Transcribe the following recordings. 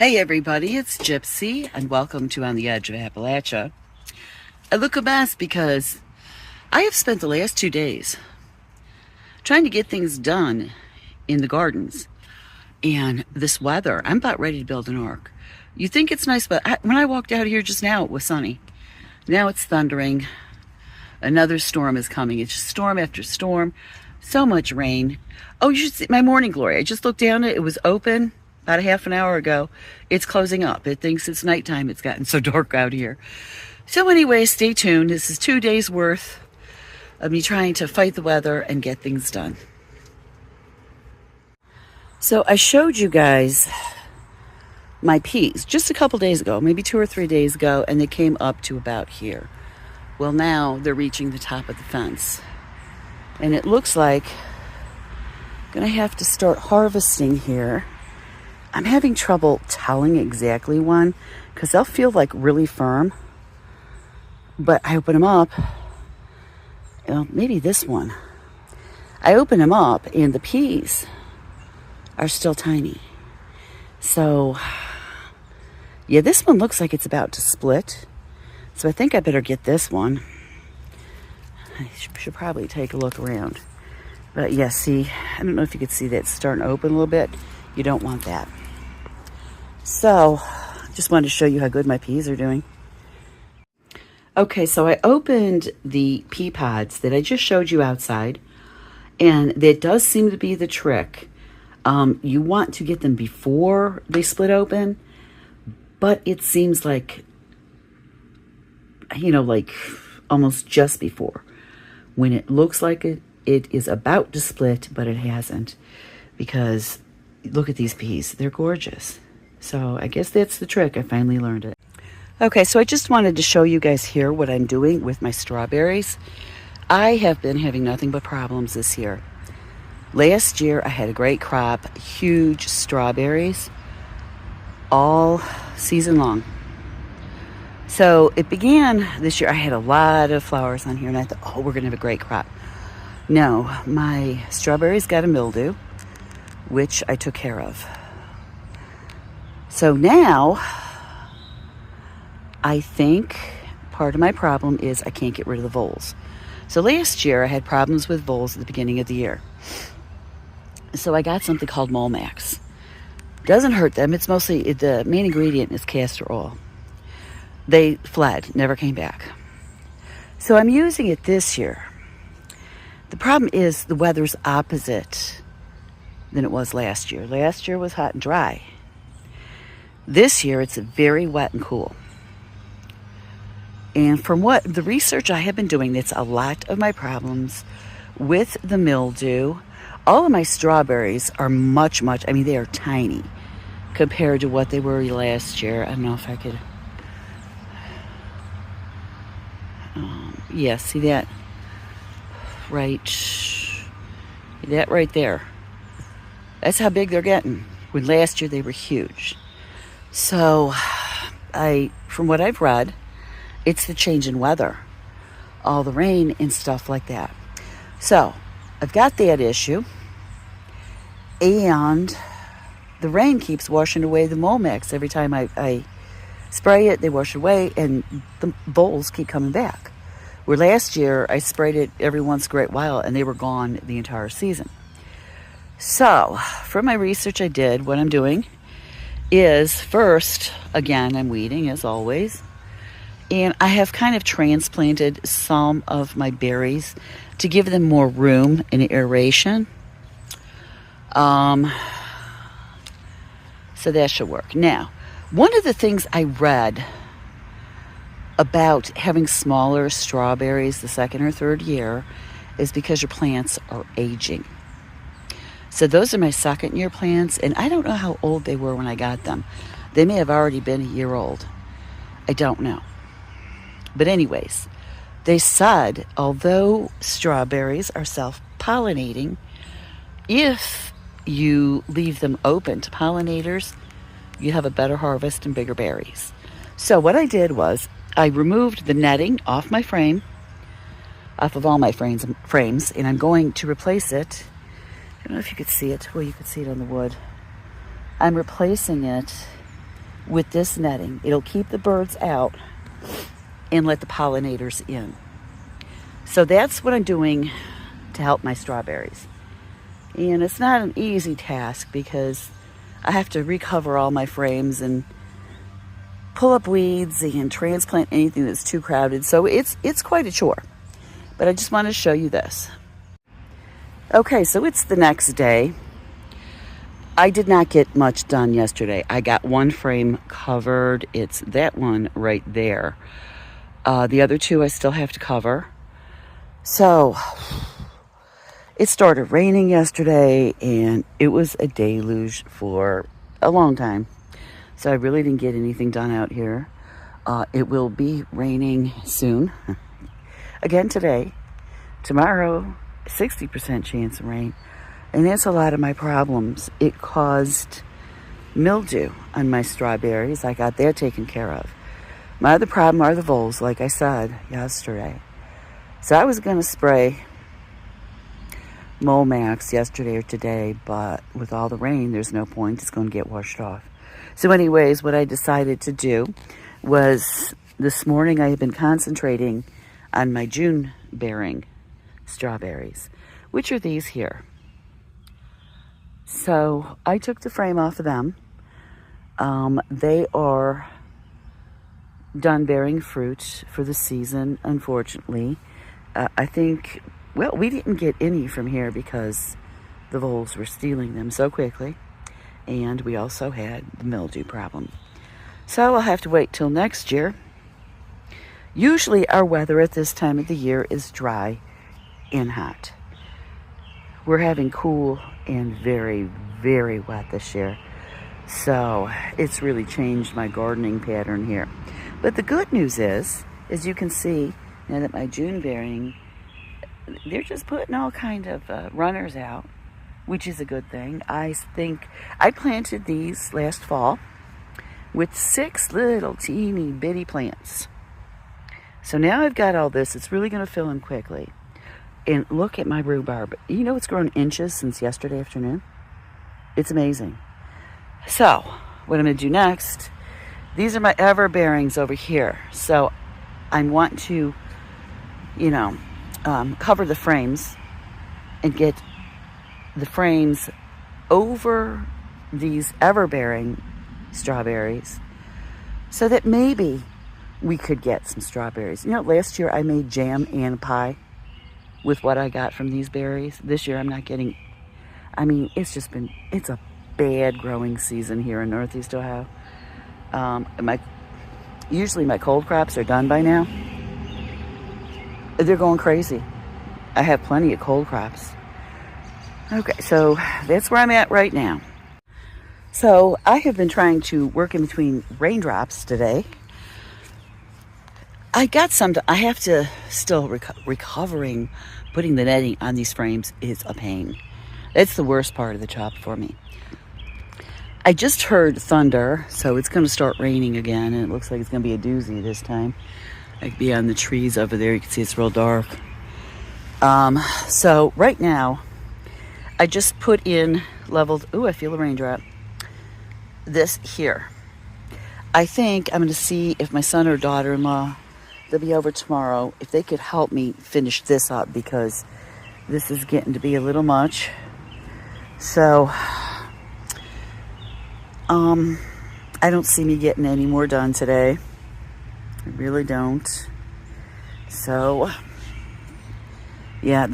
Hey everybody, it's Gypsy, and welcome to On the Edge of Appalachia. I look a mess because I have spent the last 2 days trying to get things done in the gardens. And this weather, I'm about ready to build an ark. You think it's nice, but when I walked out here just now, it was sunny. Now it's thundering. Another storm is coming. It's just storm after storm. So much rain. Oh, you should see my morning glory. I just looked down it was open about a half an hour ago. It's closing up. It thinks it's nighttime. It's gotten so dark out here. So anyway, stay tuned. This is 2 days worth of me trying to fight the weather and get things done. So I showed you guys my peas just a couple days ago, maybe 2 or 3 days ago, and they came up to about here. Well, now they're reaching the top of the fence. And it looks like I'm going to have to start harvesting here. I'm having trouble telling exactly when because they'll feel like really firm. But I open them up. Well, maybe this one. I open them up and the peas are still tiny. So, yeah, this one looks like it's about to split. So I think I better get this one. I should probably take a look around. But yeah, see, I don't know if you could see that it's starting to open a little bit. You don't want that. So, just wanted to show you how good my peas are doing. Okay, so I opened the pea pods that I just showed you outside. And that does seem to be the trick. You want to get them before they split open. But it seems like, like almost just before. When it looks like it is about to split, but it hasn't. Because look at these peas. They're gorgeous. So I guess that's the trick. I finally learned it. Okay, so I just wanted to show you guys here what I'm doing with my strawberries. I have been having nothing but problems this year. Last year I had a great crop, huge strawberries, all season long. So it began this year. I had a lot of flowers on here and I thought, oh, we're going to have a great crop. No, my strawberries got a mildew, which I took care of. So now, I think part of my problem is I can't get rid of the voles. So last year I had problems with voles at the beginning of the year. So I got something called Molmax. Doesn't hurt them. It's mostly, the main ingredient is castor oil. They fled, never came back. So I'm using it this year. The problem is the weather's opposite than it was last year. Last year was hot and dry. This year it's very wet and cool. And from what the research I have been doing, that's a lot of my problems with the mildew. All of my strawberries are much, they are tiny compared to what they were last year. I don't know if I could. Yeah, see that? That right there. That's how big they're getting. When last year they were huge. So, from what I've read, it's the change in weather. All the rain and stuff like that. So, I've got that issue. And the rain keeps washing away the Molmax. Every time I spray it, they wash it away, and the voles keep coming back. Where last year, I sprayed it every once in a great while, and they were gone the entire season. So, from my research I did, what I'm doing is first, again, I'm weeding as always. And I have kind of transplanted some of my berries to give them more room and aeration. So that should work. Now, one of the things I read about having smaller strawberries the second or third year is because your plants are aging. So those are my second year plants, and I don't know how old they were when I got them. They may have already been a year old. I don't know. But anyways, they said, although strawberries are self-pollinating, if you leave them open to pollinators, you have a better harvest and bigger berries. So what I did was I removed the netting off my frame, off of all my frames, and I'm going to replace it. I don't know if you could see it. Well, you could see it on the wood. I'm replacing it with this netting. It'll keep the birds out and let the pollinators in. So that's what I'm doing to help my strawberries. And it's not an easy task because I have to recover all my frames and pull up weeds and transplant anything that's too crowded. So it's quite a chore. But I just wanted to show you this. Okay, so it's the next day. I did not get much done yesterday. I got one frame covered. It's that one right there. The other two I still have to cover. So it started raining yesterday and it was a deluge for a long time. So I really didn't get anything done out here. It will be raining soon. Again today. Tomorrow, 60% chance of rain. And that's a lot of my problems. It caused mildew on my strawberries. I got that taken care of. My other problem are the voles, like I said yesterday. So I was going to spray Molmax yesterday or today, but with all the rain, there's no point. It's going to get washed off. So anyways, what I decided to do was this morning I have been concentrating on my June-bearing strawberries, which are these here. So I took the frame off of them. They are done bearing fruit for the season, unfortunately. I think, well, we didn't get any from here because the voles were stealing them so quickly. And we also had the mildew problem. So I'll have to wait till next year. Usually our weather at this time of the year is dry and hot. We're having cool and very, very wet this year. So it's really changed my gardening pattern here. But the good news is, as you can see, now that my June bearing, they're just putting all kind of runners out, which is a good thing. I think I planted these last fall with 6 little teeny bitty plants. So now I've got all this. It's really going to fill in quickly. And look at my rhubarb. You know it's grown inches since yesterday afternoon? It's amazing. So what I'm going to do next, these are my ever bearings over here. So I want to, cover the frames and get the frames over these ever bearing strawberries so that maybe we could get some strawberries. Last year I made jam and pie with what I got from these berries. This year I'm not getting, it's a bad growing season here in Northeast Ohio. Usually my cold crops are done by now. They're going crazy. I have plenty of cold crops. Okay, so that's where I'm at right now. So I have been trying to work in between raindrops today. I have to still recovering. Putting the netting on these frames is a pain. It's the worst part of the job for me. I just heard thunder, so it's going to start raining again, and it looks like it's going to be a doozy this time. I could be on the trees over there. You can see it's real dark. So right now, I just put in leveled. Ooh, I feel a raindrop. This here. I think I'm going to see if my son or daughter-in-law, they'll be over tomorrow, if they could help me finish this up because this is getting to be a little much. So, I don't see me getting any more done today. I really don't. So, yeah,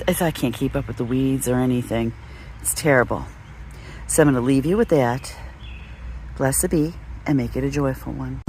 I can't keep up with the weeds or anything. It's terrible. So I'm going to leave you with that. Blessed be, and make it a joyful one.